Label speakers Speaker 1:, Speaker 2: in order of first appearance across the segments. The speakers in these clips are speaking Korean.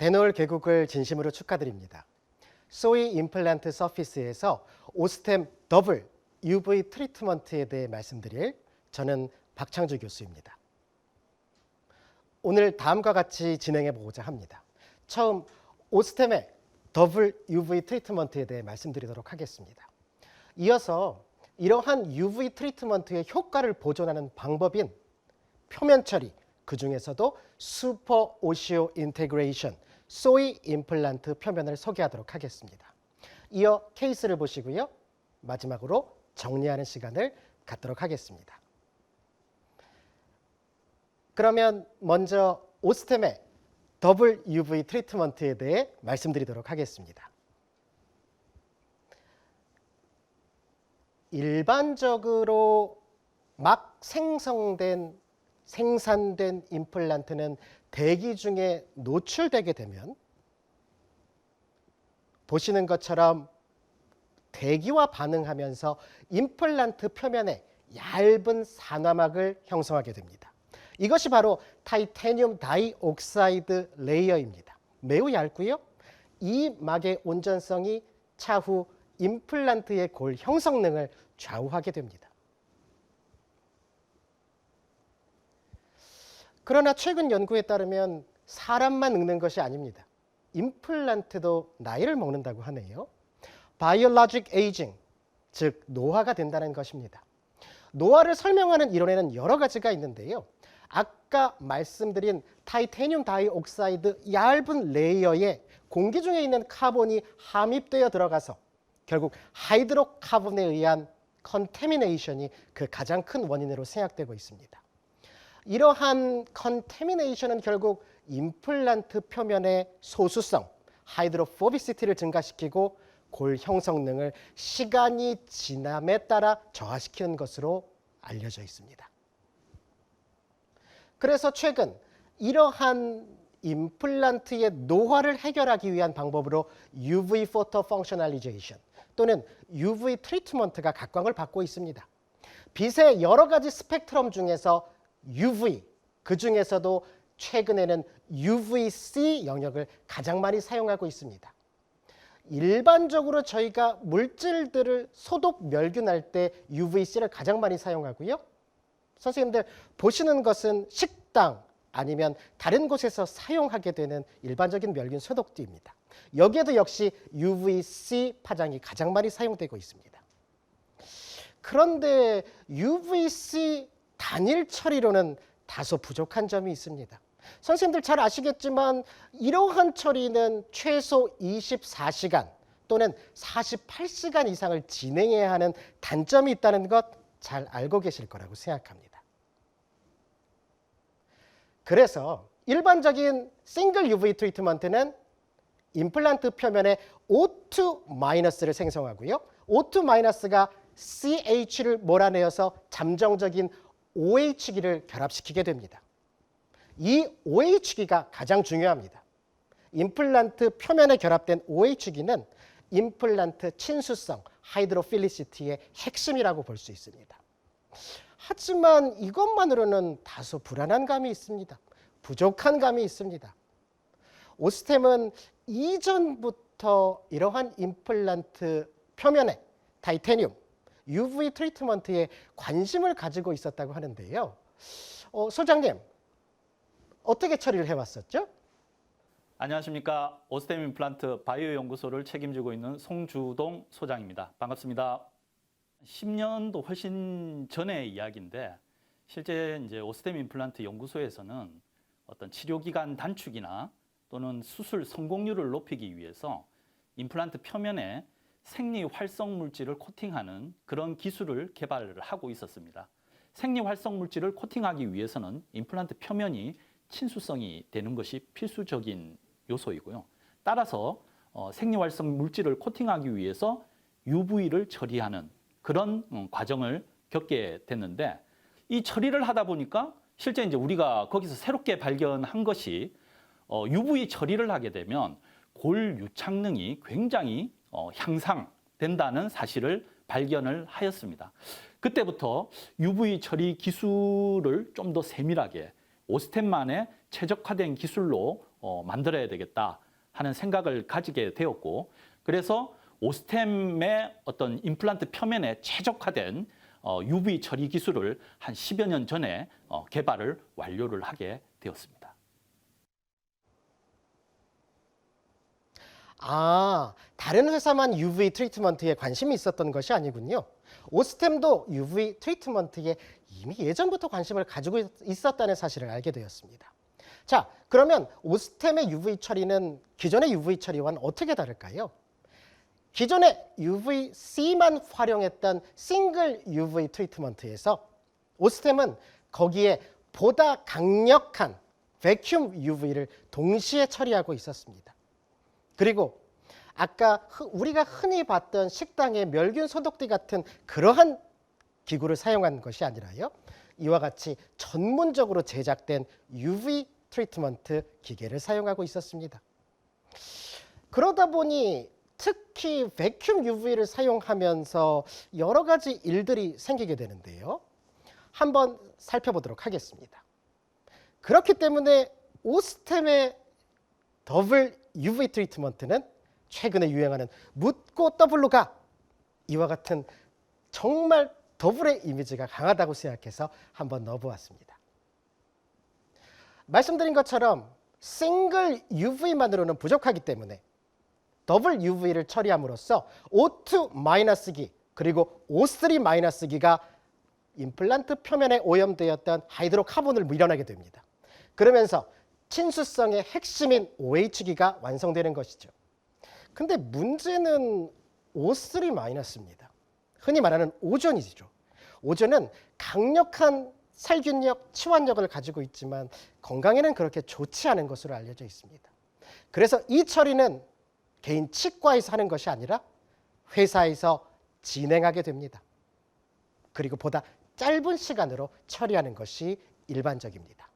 Speaker 1: 데놀 개국을 진심으로 축하드립니다. 소이 임플란트 서피스에서 오스템 더블 UV 트리트먼트에 대해 말씀드릴 저는 박창주 교수입니다. 오늘 다음과 같이 진행해 보고자 합니다. 처음 오스템의 더블 UV 트리트먼트에 대해 말씀드리도록 하겠습니다. 이어서 이러한 UV 트리트먼트의 효과를 보존하는 방법인 표면 처리, 그 중에서도 슈퍼 오시오 인테그레이션, 소이 임플란트 표면을 소개하도록 하겠습니다. 이어 케이스를 보시고요. 마지막으로 정리하는 시간을 갖도록 하겠습니다. 그러면 먼저 오스템의 더블 UV 트리트먼트에 대해 말씀드리도록 하겠습니다. 일반적으로 막 생산된 임플란트는 대기 중에 노출되게 되면 보시는 것처럼 대기와 반응하면서 임플란트 표면에 얇은 산화막을 형성하게 됩니다. 이것이 바로 타이타늄 다이옥사이드 레이어입니다. 매우 얇고요. 이 막의 온전성이 차후 임플란트의 골 형성능을 좌우하게 됩니다. 그러나 최근 연구에 따르면 사람만 늙는 것이 아닙니다. 임플란트도 나이를 먹는다고 하네요. 바이올로직 에이징, 즉 노화가 된다는 것입니다. 노화를 설명하는 이론에는 여러 가지가 있는데요. 아까 말씀드린 타이타늄 다이옥사이드 얇은 레이어에 공기 중에 있는 카본이 함입되어 들어가서 결국 하이드로카본에 의한 컨태미네이션이 그 가장 큰 원인으로 생각되고 있습니다. 이러한 컨태미네이션은 결국 임플란트 표면의 소수성, 하이드로포비시티를 증가시키고 골 형성능을 시간이 지남에 따라 저하시키는 것으로 알려져 있습니다. 그래서 최근 이러한 임플란트의 노화를 해결하기 위한 방법으로 UV 포토 펑셔널리제이션 또는 UV 트리트먼트가 각광을 받고 있습니다. 빛의 여러 가지 스펙트럼 중에서 UV, 그 중에서도 최근에는 UVC 영역을 가장 많이 사용하고 있습니다. 일반적으로 저희가 물질들을 소독 멸균할 때 UVC를 가장 많이 사용하고요. 선생님들 보시는 것은 식당 아니면 다른 곳에서 사용하게 되는 일반적인 멸균 소독제입니다. 여기에도 역시 UVC 파장이 가장 많이 사용되고 있습니다. 그런데 UVC 단일 처리로는 다소 부족한 점이 있습니다. 선생님들 잘 아시겠지만 이러한 처리는 최소 24시간 또는 48시간 이상을 진행해야 하는 단점이 있다는 것 잘 알고 계실 거라고 생각합니다. 그래서 일반적인 싱글 UV 트리트먼트는 임플란트 표면에 O2-를 생성하고요. O2-가 CH를 몰아내어서 잠정적인 OH기를 결합시키게 됩니다. 이 OH기가 가장 중요합니다. 임플란트 표면에 결합된 OH기는 임플란트 친수성, 하이드로필리시티의 핵심이라고 볼 수 있습니다. 하지만 이것만으로는 다소 불안한 감이 있습니다. 부족한 감이 있습니다. 오스템은 이전부터 이러한 임플란트 표면에 타이타늄, UV 트리트먼트에 관심을 가지고 있었다고 하는데요. 소장님, 어떻게 처리를 해왔었죠?
Speaker 2: 안녕하십니까. 오스템 임플란트 바이오 연구소를 책임지고 있는 송주동 소장입니다. 반갑습니다. 10년도 훨씬 전의 이야기인데 실제 이제 오스템 임플란트 연구소에서는 어떤 치료 기간 단축이나 또는 수술 성공률을 높이기 위해서 임플란트 표면에 생리 활성 물질을 코팅하는 그런 기술을 개발을 하고 있었습니다. 생리 활성 물질을 코팅하기 위해서는 임플란트 표면이 친수성이 되는 것이 필수적인 요소이고요. 따라서 생리 활성 물질을 코팅하기 위해서 UV를 처리하는 그런 과정을 겪게 됐는데 이 처리를 하다 보니까 실제 이제 우리가 거기서 새롭게 발견한 것이 UV 처리를 하게 되면 골 유착능이 굉장히 향상된다는 사실을 발견을 하였습니다. 그때부터 UV 처리 기술을 좀 더 세밀하게 오스템만의 최적화된 기술로 만들어야 되겠다 하는 생각을 가지게 되었고, 그래서 오스템의 어떤 임플란트 표면에 최적화된 UV 처리 기술을 한 10여 년 전에 개발을 완료를 하게 되었습니다.
Speaker 1: 다른 회사만 UV 트리트먼트에 관심이 있었던 것이 아니군요. 오스템도 UV 트리트먼트에 이미 예전부터 관심을 가지고 있었다는 사실을 알게 되었습니다. 자, 그러면 오스템의 UV 처리는 기존의 UV 처리와는 어떻게 다를까요? 기존의 UVC만 활용했던 싱글 UV 트리트먼트에서 오스템은 거기에 보다 강력한 베큐um UV를 동시에 처리하고 있었습니다. 그리고 아까 우리가 흔히 봤던 식당의 멸균 소독기 같은 그러한 기구를 사용한 것이 아니라요, 이와 같이 전문적으로 제작된 UV 트리트먼트 기계를 사용하고 있었습니다. 그러다 보니 특히 베큐um UV를 사용하면서 여러 가지 일들이 생기게 되는데요. 한번 살펴보도록 하겠습니다. 그렇기 때문에 오스템의 더블 UV 트리트먼트는 최근에 유행하는 묻고 더블로 가! 이와 같은 정말 더블의 이미지가 강하다고 생각해서 한번 넣어보았습니다. 말씀드린 것처럼 싱글 UV만으로는 부족하기 때문에 더블 UV를 처리함으로써 O2-기 그리고 O3-기가 임플란트 표면에 오염되었던 하이드로카본을 밀어내게 됩니다. 그러면서 친수성의 핵심인 OH기가 완성되는 것이죠. 근데 문제는 O3-입니다. 흔히 말하는 오존이죠. 오존은 강력한 살균력, 치환력을 가지고 있지만 건강에는 그렇게 좋지 않은 것으로 알려져 있습니다. 그래서 이 처리는 개인 치과에서 하는 것이 아니라 회사에서 진행하게 됩니다. 그리고 보다 짧은 시간으로 처리하는 것이 일반적입니다.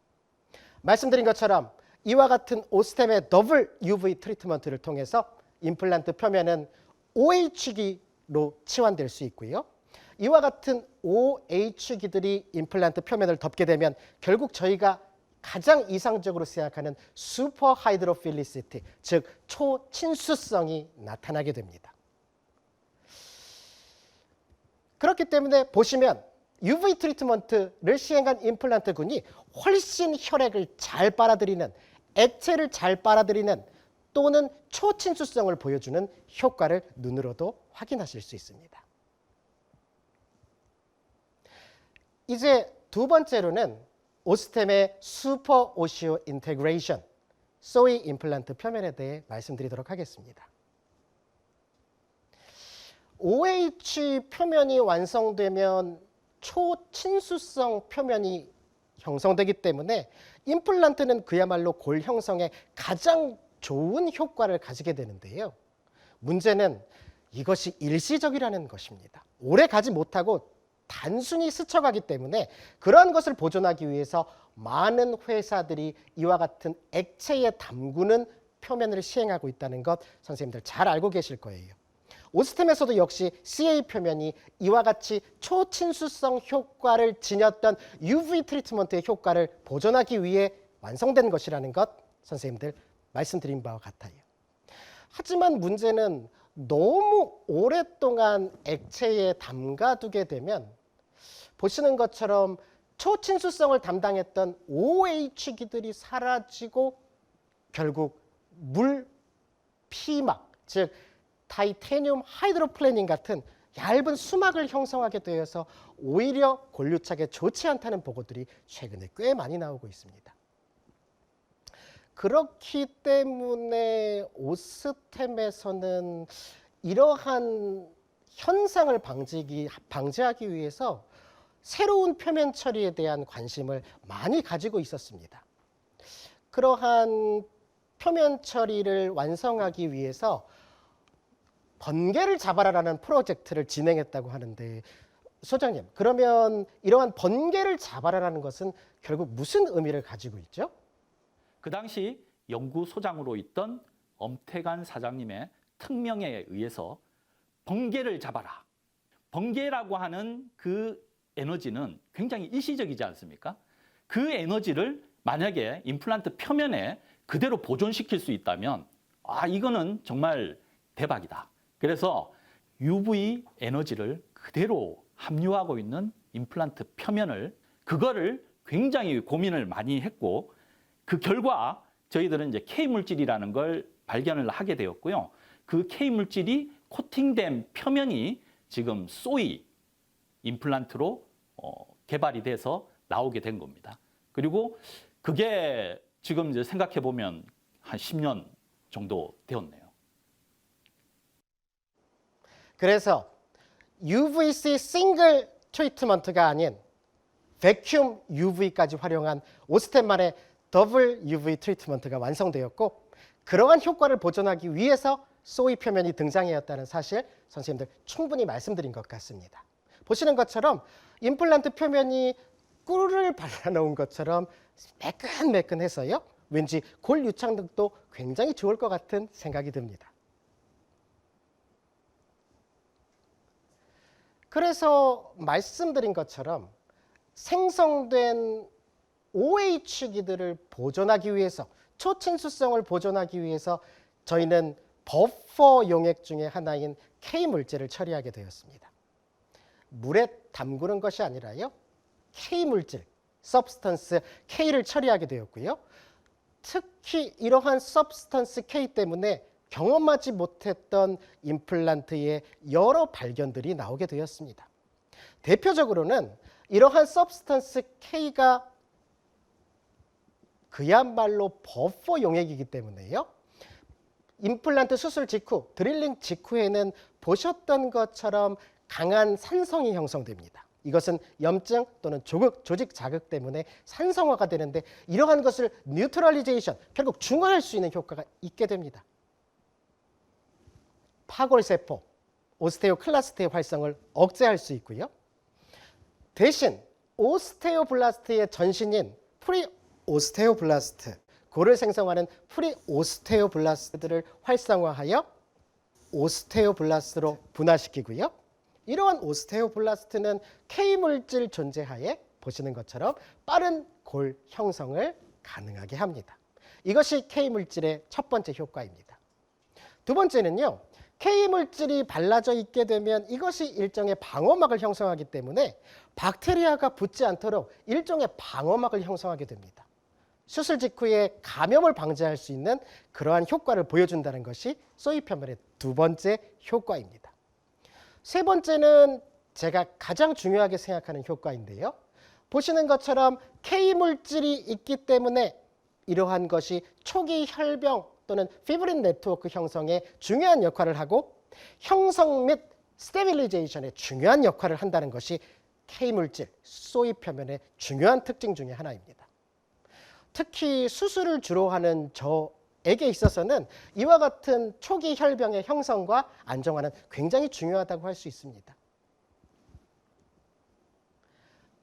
Speaker 1: 말씀드린 것처럼 이와 같은 오스템의 더블 UV 트리트먼트를 통해서 임플란트 표면은 OH기로 치환될 수 있고요. 이와 같은 OH기들이 임플란트 표면을 덮게 되면 결국 저희가 가장 이상적으로 생각하는 슈퍼 하이드로필리시티, 즉 초친수성이 나타나게 됩니다. 그렇기 때문에 보시면 UV 트리트먼트를 시행한 임플란트군이 훨씬 혈액을 잘 빨아들이는, 액체를 잘 빨아들이는 또는 초친수성을 보여주는 효과를 눈으로도 확인하실 수 있습니다. 이제 두 번째로는 오스템의 슈퍼 오시오 인테그레이션, 소이 임플란트 표면에 대해 말씀드리도록 하겠습니다. OH 표면이 완성되면 초친수성 표면이 형성되기 때문에 임플란트는 그야말로 골 형성에 가장 좋은 효과를 가지게 되는데요. 문제는 이것이 일시적이라는 것입니다. 오래 가지 못하고 단순히 스쳐가기 때문에 그러한 것을 보존하기 위해서 많은 회사들이 이와 같은 액체에 담그는 표면을 시행하고 있다는 것 선생님들 잘 알고 계실 거예요. 오스템에서도 역시 CA 표면이 이와 같이 초친수성 효과를 지녔던 UV 트리트먼트의 효과를 보존하기 위해 완성된 것이라는 것 선생님들 말씀드린 바와 같아요. 하지만 문제는 너무 오랫동안 액체에 담가두게 되면 보시는 것처럼 초친수성을 담당했던 OH기들이 사라지고 결국 물 피막, 즉 타이타늄 하이드로플래닌 같은 얇은 수막을 형성하게 되어서 오히려 골유착에 좋지 않다는 보고들이 최근에 꽤 많이 나오고 있습니다. 그렇기 때문에 오스템에서는 이러한 현상을 방지하기 위해서 새로운 표면 처리에 대한 관심을 많이 가지고 있었습니다. 그러한 표면 처리를 완성하기 위해서 번개를 잡아라라는 프로젝트를 진행했다고 하는데, 소장님, 그러면 이러한 번개를 잡아라라는 것은 결국 무슨 의미를 가지고 있죠?
Speaker 2: 그 당시 연구소장으로 있던 엄태간 사장님의 특명에 의해서 번개를 잡아라. 번개라고 하는 그 에너지는 굉장히 일시적이지 않습니까? 그 에너지를 만약에 임플란트 표면에 그대로 보존시킬 수 있다면 이거는 정말 대박이다. 그래서 UV 에너지를 그대로 함유하고 있는 임플란트 표면을 그거를 굉장히 고민을 많이 했고 그 결과 저희들은 이제 K물질이라는 걸 발견을 하게 되었고요. 그 K물질이 코팅된 표면이 지금 소이 임플란트로 개발이 돼서 나오게 된 겁니다. 그리고 그게 지금 이제 생각해 보면 한 10년 정도 되었네요.
Speaker 1: 그래서 UVC 싱글 트리트먼트가 아닌 백큐um UV까지 활용한 오스템만의 더블 UV 트리트먼트가 완성되었고 그러한 효과를 보존하기 위해서 소이 표면이 등장하였다는 사실 선생님들 충분히 말씀드린 것 같습니다. 보시는 것처럼 임플란트 표면이 꿀을 발라놓은 것처럼 매끈매끈해서요. 왠지 골 유착력도 굉장히 좋을 것 같은 생각이 듭니다. 그래서 말씀드린 것처럼 생성된 OH기들을 보존하기 위해서 초친수성을 보존하기 위해서 저희는 버퍼 용액 중에 하나인 K물질을 처리하게 되었습니다. 물에 담그는 것이 아니라요. K물질, substance K를 처리하게 되었고요. 특히 이러한 substance K 때문에 경험하지 못했던 임플란트의 여러 발견들이 나오게 되었습니다. 대표적으로는 이러한 substance K가 그야말로 버퍼 용액이기 때문에요. 임플란트 수술 직후, 드릴링 직후에는 보셨던 것처럼 강한 산성이 형성됩니다. 이것은 염증 또는 조직 자극 때문에 산성화가 되는데 이러한 것을 뉴트럴리제이션, 결국 중화할 수 있는 효과가 있게 됩니다. 파골세포, 오스테오클라스트의 활성을 억제할 수 있고요. 대신 오스테오블라스트의 전신인 프리오스테오블라스트, 고를 생성하는 프리오스테오블라스트들을 활성화하여 오스테오블라스트로 분화시키고요. 이러한 오스테오블라스트는 K물질 존재하에 보시는 것처럼 빠른 골 형성을 가능하게 합니다. 이것이 K물질의 첫 번째 효과입니다. 두 번째는요. K물질이 발라져 있게 되면 이것이 일종의 방어막을 형성하기 때문에 박테리아가 붙지 않도록 일종의 방어막을 형성하게 됩니다. 수술 직후에 감염을 방지할 수 있는 그러한 효과를 보여준다는 것이 소이 표면의 두 번째 효과입니다. 세 번째는 제가 가장 중요하게 생각하는 효과인데요. 보시는 것처럼 K물질이 있기 때문에 이러한 것이 초기 혈병 또는 피브린 네트워크 형성에 중요한 역할을 하고 형성 및 스테빌리제이션에 중요한 역할을 한다는 것이 K물질, 소이 표면의 중요한 특징 중에 하나입니다. 특히 수술을 주로 하는 저에게 있어서는 이와 같은 초기 혈병의 형성과 안정화는 굉장히 중요하다고 할 수 있습니다.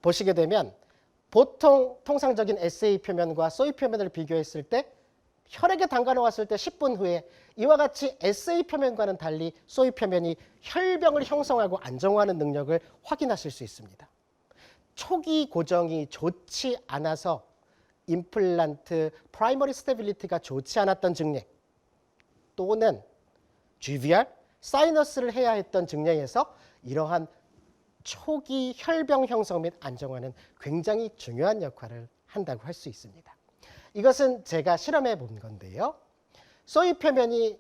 Speaker 1: 보시게 되면 보통 통상적인 SA 표면과 소이 표면을 비교했을 때 혈액에 담가 놓았을 때 10분 후에 이와 같이 SA 표면과는 달리 소이 표면이 혈병을 형성하고 안정화하는 능력을 확인하실 수 있습니다. 초기 고정이 좋지 않아서 임플란트 프라이머리 스테빌리티가 좋지 않았던 증례 또는 GVR, 사이너스를 해야 했던 증례에서 이러한 초기 혈병 형성 및 안정화는 굉장히 중요한 역할을 한다고 할 수 있습니다. 이것은 제가 실험해 본 건데요. 소이 표면이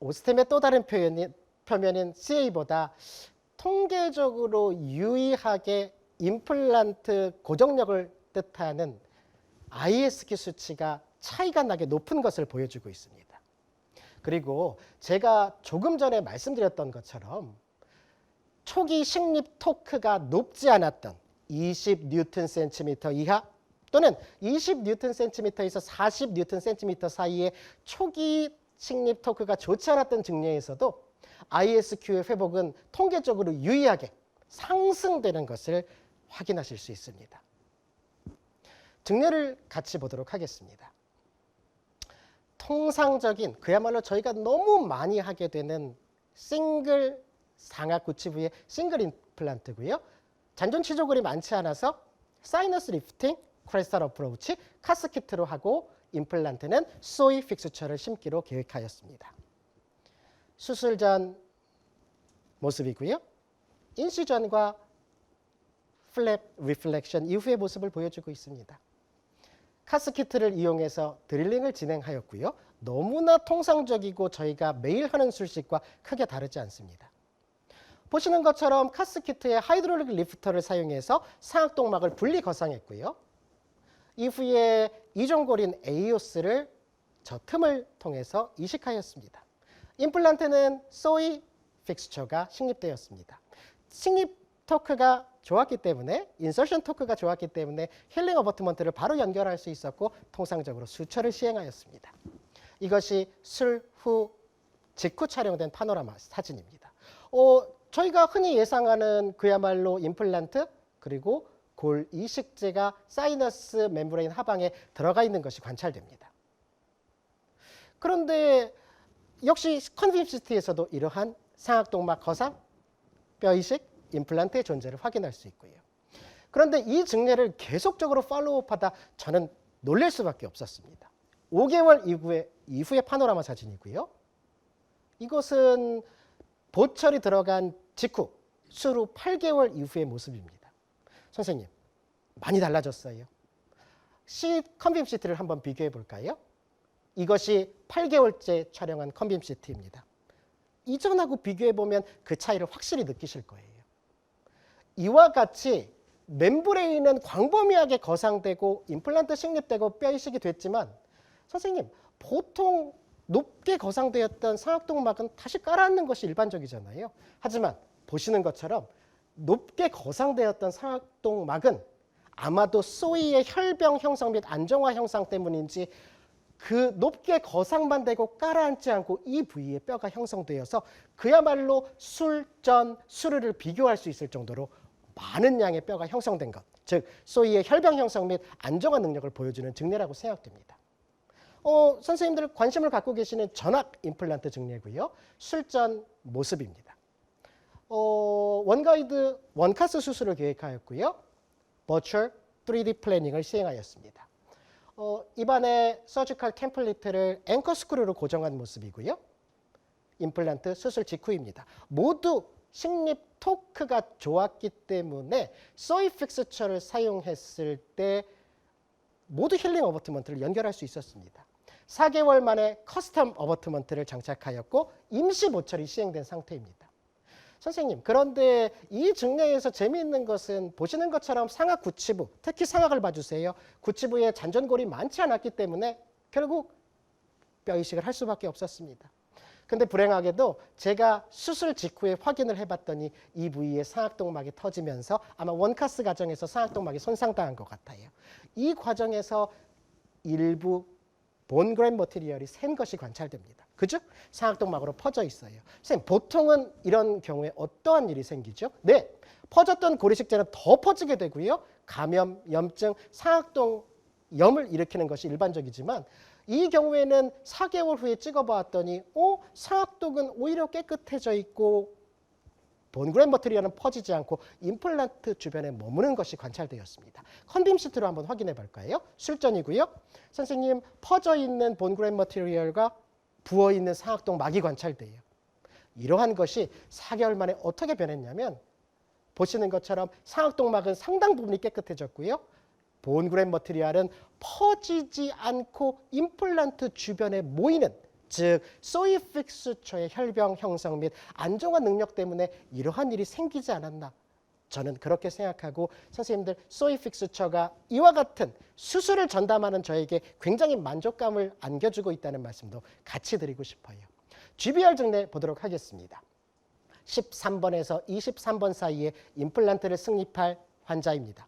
Speaker 1: 오스템의 또 다른 표면인 CA보다 통계적으로 유의하게 임플란트 고정력을 뜻하는 ISQ 수치가 차이가 나게 높은 것을 보여주고 있습니다. 그리고 제가 조금 전에 말씀드렸던 것처럼 초기 식립 토크가 높지 않았던 20 뉴턴 센티미터 이하 또는 20 뉴턴 센티미터에서 40 뉴턴 센티미터 사이의 초기 식립 토크가 좋지 않았던 증례에서도 ISQ의 회복은 통계적으로 유의하게 상승되는 것을 확인하실 수 있습니다. 증례를 같이 보도록 하겠습니다. 통상적인 그야말로 저희가 너무 많이 하게 되는 싱글 상하 구치 부위의 싱글 임플란트고요. 잔존 치조골이 많지 않아서 사이너스 리프팅, 크레스탈 어프로치, 카스키트로 하고 임플란트는 소이 픽스처를 심기로 계획하였습니다. 수술 전 모습이고요. 인시전과 플랩 리플렉션 이후의 모습을 보여주고 있습니다. 카스키트를 이용해서 드릴링을 진행하였고요. 너무나 통상적이고 저희가 매일 하는 술식과 크게 다르지 않습니다. 보시는 것처럼 카스키트의 하이드롤릭 리프터를 사용해서 상악동막을 분리 거상했고요. 이후에 이종골인 에이오스를 저 틈을 통해서 이식하였습니다. 임플란트는 소이 픽스처가 식립되었습니다. 식립 토크가 좋았기 때문에 인서션 토크가 좋았기 때문에 힐링 어버트먼트를 바로 연결할 수 있었고 통상적으로 수처를 시행하였습니다. 이것이 술 후 직후 촬영된 파노라마 사진입니다. 저희가 흔히 예상하는 그야말로 임플란트 그리고 골 이식제가 사이너스 멤브레인 하방에 들어가 있는 것이 관찰됩니다. 그런데 역시 컨빔시티에서도 이러한 상악동막 거상, 뼈 이식, 임플란트의 존재를 확인할 수 있고요. 그런데 이 증례를 계속적으로 팔로우업하다 저는 놀랄 수밖에 없었습니다. 5개월 이후의 파노라마 사진이고요. 이것은 보철이 들어간 직후 술 후 8개월 이후의 모습입니다. 선생님, 많이 달라졌어요. 컨빔시티를 한번 비교해 볼까요? 이것이 8개월째 촬영한 컨빔시티입니다. 이전하고 비교해 보면 그 차이를 확실히 느끼실 거예요. 이와 같이 멤브레인은 광범위하게 거상되고 임플란트 식립되고 뼈 이식이 됐지만 선생님, 보통 높게 거상되었던 상악동막은 다시 깔아앉는 것이 일반적이잖아요. 하지만 보시는 것처럼 높게 거상되었던 상악동막은 아마도 소이의 혈병 형성 및 안정화 형상 때문인지 그 높게 거상만 되고 깔아앉지 않고 이 부위에 뼈가 형성되어서 그야말로 술전 수르를 비교할 수 있을 정도로 많은 양의 뼈가 형성된 것, 즉 소이의 혈병 형성 및 안정화 능력을 보여주는 증례라고 생각됩니다. 선생님들 관심을 갖고 계시는 전악 임플란트 증례고요. 술전 모습입니다. 원가이드 원카스 수술을 계획하였고요. 버추얼 3D 플래닝을 시행하였습니다. 입안에 서지컬 템플릿을 앵커 스크루로 고정한 모습이고요. 임플란트 수술 직후입니다. 모두 식립 토크가 좋았기 때문에 소이 픽스처를 사용했을 때 모두 힐링 어버트먼트를 연결할 수 있었습니다. 4개월 만에 커스텀 어버트먼트를 장착하였고 임시 보철이 시행된 상태입니다. 선생님, 그런데 이 증례에서 재미있는 것은 보시는 것처럼 상악 구치부, 특히 상악을 봐주세요. 구치부에 잔전골이 많지 않았기 때문에 결국 뼈 이식을 할 수밖에 없었습니다. 근데 불행하게도 제가 수술 직후에 확인을 해봤더니 이 부위에 상악동막이 터지면서 아마 원카스 과정에서 상악동막이 손상당한 것 같아요. 이 과정에서 일부 본그램 머티리얼이 샌 것이 관찰됩니다. 그죠? 상악동막으로 퍼져 있어요. 선생님, 보통은 이런 경우에 어떠한 일이 생기죠? 네, 퍼졌던 고리식제는 더 퍼지게 되고요. 감염, 염증, 상악동염을 일으키는 것이 일반적이지만 이 경우에는 4개월 후에 찍어봤더니 상악동은 오히려 깨끗해져 있고 본그램 머티리얼은 퍼지지 않고 임플란트 주변에 머무는 것이 관찰되었습니다. 컨빔시트로 한번 확인해 볼까요? 술전이고요. 선생님, 퍼져 있는 본그램 머티리얼과 부어 있는 상악동 막이 관찰돼요. 이러한 것이 4개월 만에 어떻게 변했냐면 보시는 것처럼 상악동 막은 상당 부분이 깨끗해졌고요. 본그램 머티리얼은 퍼지지 않고 임플란트 주변에 모이는, 즉 소이 픽스처의 혈병 형성 및 안정화 능력 때문에 이러한 일이 생기지 않았나, 저는 그렇게 생각하고 선생님들 소이 픽스처가 이와 같은 수술을 전담하는 저에게 굉장히 만족감을 안겨주고 있다는 말씀도 같이 드리고 싶어요. GBR 증례 보도록 하겠습니다. 13번에서 23번 사이에 임플란트를 승립할 환자입니다.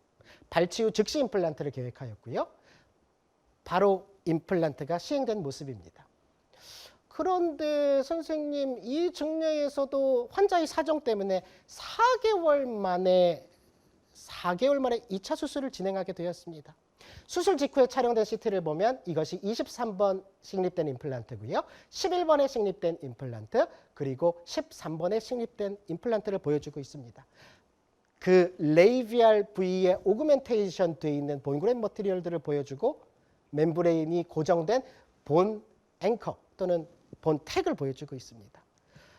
Speaker 1: 발치 후 즉시 임플란트를 계획하였고요. 바로 임플란트가 시행된 모습입니다. 그런데 선생님, 이 증례에서도 환자의 사정 때문에 4개월 만에 2차 수술을 진행하게 되었습니다. 수술 직후에 촬영된 CT를 보면 이것이 23번 식립된 임플란트고요. 11번에 식립된 임플란트, 그리고 13번에 식립된 임플란트를 보여주고 있습니다. 그 레이비알 부위에 오그멘테이션 되어 있는 본그램 머티리얼들을 보여주고 멤브레인이 고정된 본 앵커 또는 본 택을 보여주고 있습니다.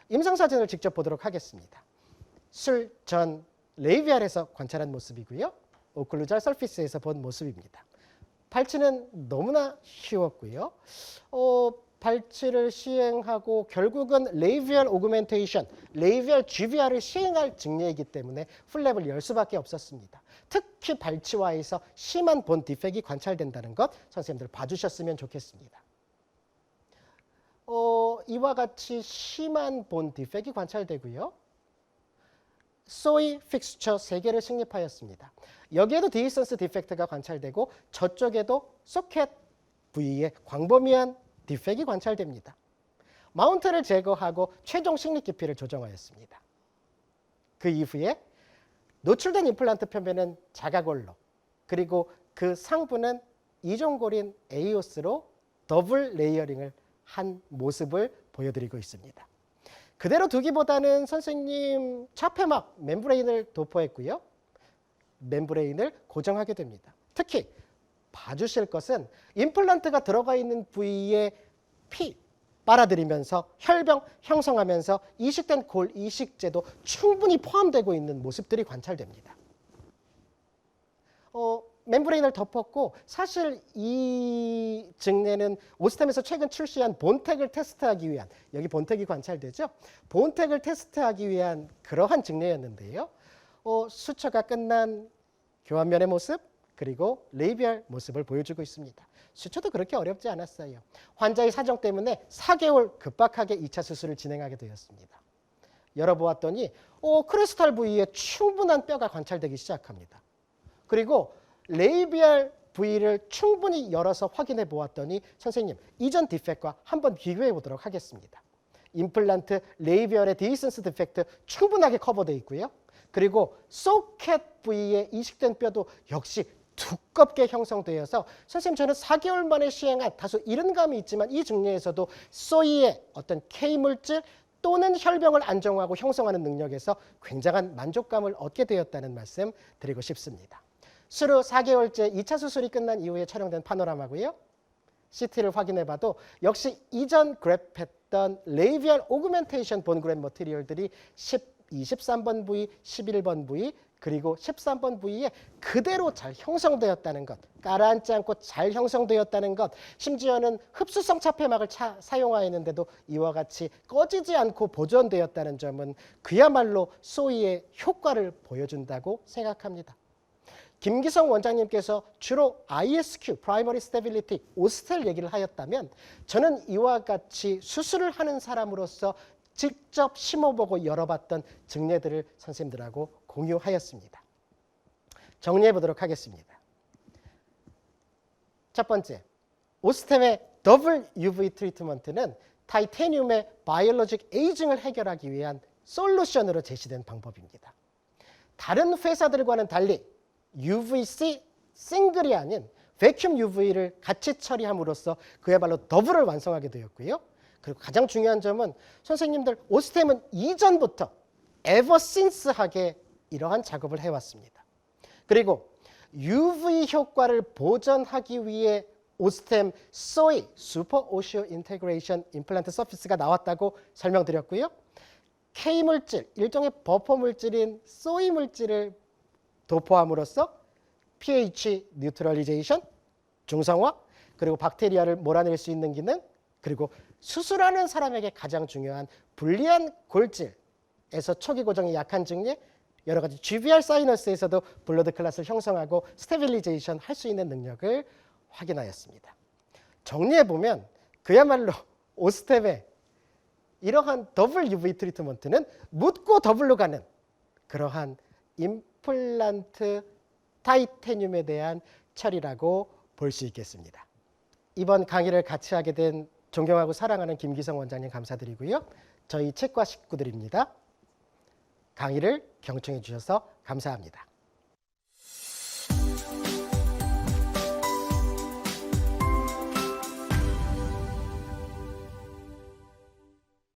Speaker 1: 임상사진을 직접 보도록 하겠습니다. 술 전 레이비알에서 관찰한 모습이고요. 오클루잘 서피스에서 본 모습입니다. 발치는 너무나 쉬웠고요. 발치를 시행하고 결국은 레이비얼 오그멘테이션, 레이비얼 GVR을 시행할 증례이기 때문에 플랩을 열 수밖에 없었습니다. 특히 발치와에서 심한 본 디펙이 관찰된다는 것 선생님들 봐주셨으면 좋겠습니다. 이와 같이 심한 본 디펙이 관찰되고요. 소이 픽스처 3개를 식립하였습니다. 여기에도 디스턴스 디펙트가 관찰되고 저쪽에도 소켓 부위에 광범위한 디펙이 관찰됩니다. 마운트를 제거하고 최종 식립 깊이를 조정하였습니다. 그 이후에 노출된 임플란트 표면은 자가골로 그리고 그 상부는 이종골인 에이오스로 더블 레이어링을 한 모습을 보여드리고 있습니다. 그대로 두기보다는 선생님 차폐막 멤브레인을 도포했고요. 멤브레인을 고정하게 됩니다. 특히 봐주실 것은 임플란트가 들어가 있는 부위에 피 빨아들이면서 혈병 형성하면서 이식된 골 이식제도 충분히 포함되고 있는 모습들이 관찰됩니다. 멤브레인을 덮었고 사실 이 증례는 오스템에서 최근 출시한 본텍을 테스트하기 위한 여기 본텍이 관찰되죠. 본텍을 테스트하기 위한 그러한 증례였는데요. 수처가 끝난 교환면의 모습 그리고 레이비얼 모습을 보여주고 있습니다. 수처도 그렇게 어렵지 않았어요. 환자의 사정 때문에 4개월 급박하게 2차 수술을 진행하게 되었습니다. 열어보았더니 크리스탈 부위에 충분한 뼈가 관찰되기 시작합니다. 그리고 레이비얼 부위를 충분히 열어서 확인해 보았더니 선생님 이전 디펙트와 한번 비교해 보도록 하겠습니다. 임플란트 레이비얼의 디스턴스 디펙트 충분하게 커버되어 있고요. 그리고 소켓 부위에 이식된 뼈도 역시 두껍게 형성되어서 선생님 저는 4개월 만에 시행한 다소 이른 감이 있지만 이 증례에서도 소이의 어떤 K물질 또는 혈병을 안정화하고 형성하는 능력에서 굉장한 만족감을 얻게 되었다는 말씀 드리고 싶습니다. 수로 4개월째 2차 수술이 끝난 이후에 촬영된 파노라마고요. CT를 확인해봐도 역시 이전 그랩했던 레이비얼 오그멘테이션 본 그랩 머티리얼들이 23번 부위, 11번 부위, 그리고 13번 부위에 그대로 잘 형성되었다는 것, 가라앉지 않고 잘 형성되었다는 것, 심지어는 흡수성 차폐막을 사용하였는데도 이와 같이 꺼지지 않고 보존되었다는 점은 그야말로 소이의 효과를 보여준다고 생각합니다. 김기성 원장님께서 주로 ISQ, Primary Stability, 오스텔 얘기를 하였다면 저는 이와 같이 수술을 하는 사람으로서 직접 심어보고 열어봤던 증례들을 선생님들하고 공유하였습니다. 정리해 보도록 하겠습니다. 첫 번째, 오스템의 더블 UV 트리트먼트는 타이테늄의 바이올로직 에이징을 해결하기 위한 솔루션으로 제시된 방법입니다. 다른 회사들과는 달리 UVC 싱글이 아닌 베큐um UV를 같이 처리함으로써 그야말로 더블을 완성하게 되었고요. 그리고 가장 중요한 점은 선생님들 오스템은 이전부터 ever since하게 이러한 작업을 해왔습니다. 그리고 UV 효과를 보전하기 위해 오스템 소이 슈퍼 오시오 인테그레이션 임플란트 서피스가 나왔다고 설명드렸고요. K 물질, 일종의 버퍼 물질인 소이 물질을 도포함으로써 pH 뉴트럴리제이션, 중성화, 그리고 박테리아를 몰아낼 수 있는 기능, 그리고 수술하는 사람에게 가장 중요한 불리한 골질에서 초기 고정이 약한 증례, 여러 가지 GVR 사이너스에서도 블러드 클래스를 형성하고 스테빌리제이션 할 수 있는 능력을 확인하였습니다. 정리해보면 그야말로 오스템의 이러한 더블 UV 트리트먼트는 묻고 더블로 가는 그러한 임플란트 타이테늄에 대한 처리라고 볼 수 있겠습니다. 이번 강의를 같이 하게 된 존경하고 사랑하는 김기성 원장님 감사드리고요. 저희 치과 식구들입니다. 강의를 경청해 주셔서 감사합니다.